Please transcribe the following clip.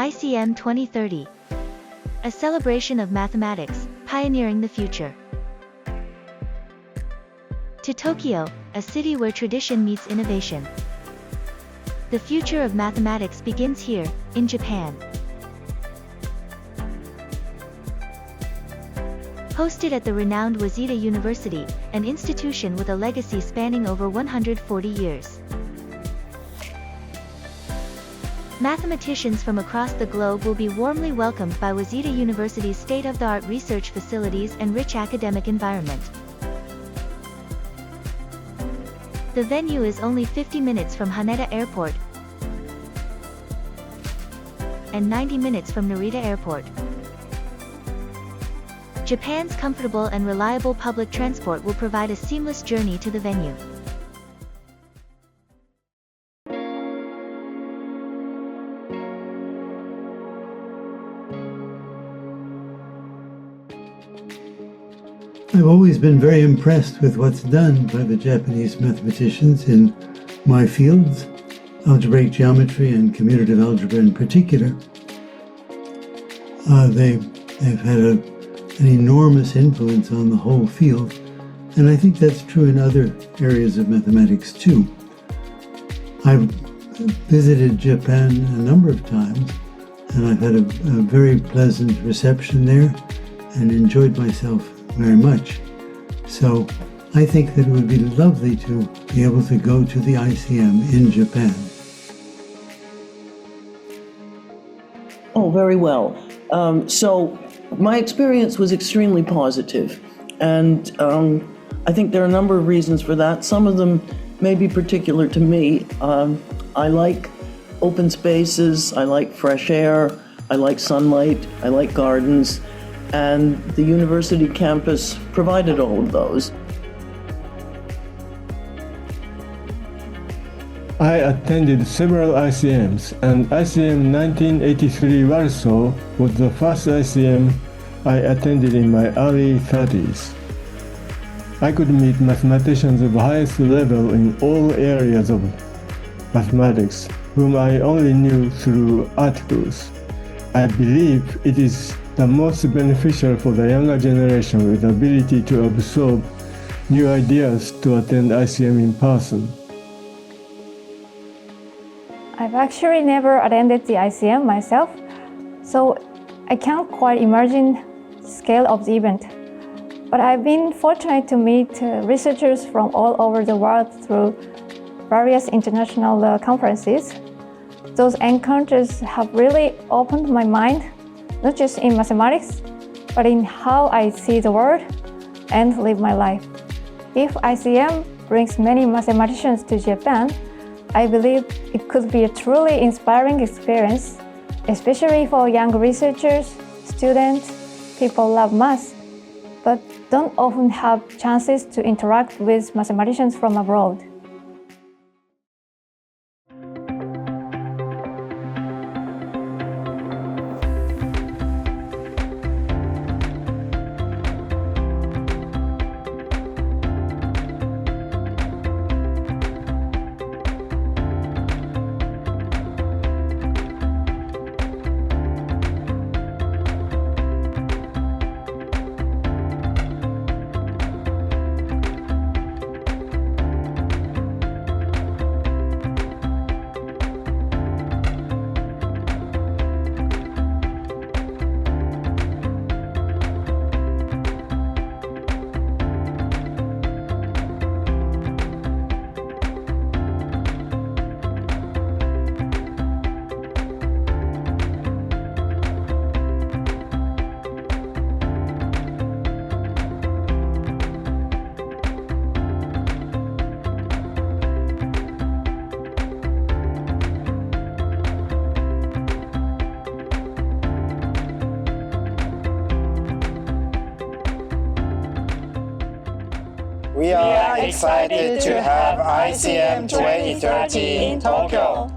ICM2030. A celebration of mathematics, pioneering the future. To Tokyo, a city where tradition meets innovation. The future of mathematics begins here, in Japan. Hosted at the renowned Waseda University, an institution with a legacy spanning over 140 years. Mathematicians from across the globe will be warmly welcomed by Waseda University's state-of-the-art research facilities and rich academic environment. The venue is only 50 minutes from Haneda Airport and 90 minutes from Narita Airport. Japan's comfortable and reliable public transport will provide a seamless journey to the venue. I've always been very impressed with what's done by the Japanese mathematicians in my fields, algebraic geometry and commutative algebra in particular. They've had an enormous influence on the whole field, and I think that's true in other areas of mathematics too. I've visited Japan a number of times, and I've had a very pleasant reception there and enjoyed myself very much. So I think that it would be lovely to be able to go to the ICM in Japan. Oh, very well. So my experience was extremely positive, and I think there are a number of reasons for that. Some of them may be particular to me. I like open spaces, I like fresh air, I like sunlight, I like gardens, and the university campus provided all of those. I attended several ICMs, and ICM 1983 Warsaw was the first ICM I attended in my early 30s. I could meet mathematicians of highest level in all areas of mathematics, whom I only knew through articles. I believe it is the most beneficial for the younger generation with the ability to absorb new ideas to attend ICM in person. I've actually never attended the ICM myself, so I can't quite imagine the scale of the event. But I've been fortunate to meet researchers from all over the world through various international conferences. Those encounters have really opened my mind, not just in mathematics, but in how I see the world and live my life. If ICM brings many mathematicians to Japan, I believe it could be a truly inspiring experience, especially for young researchers, students, people who love math, but don't often have chances to interact with mathematicians from abroad. We are excited to have ICM 2030 in Tokyo.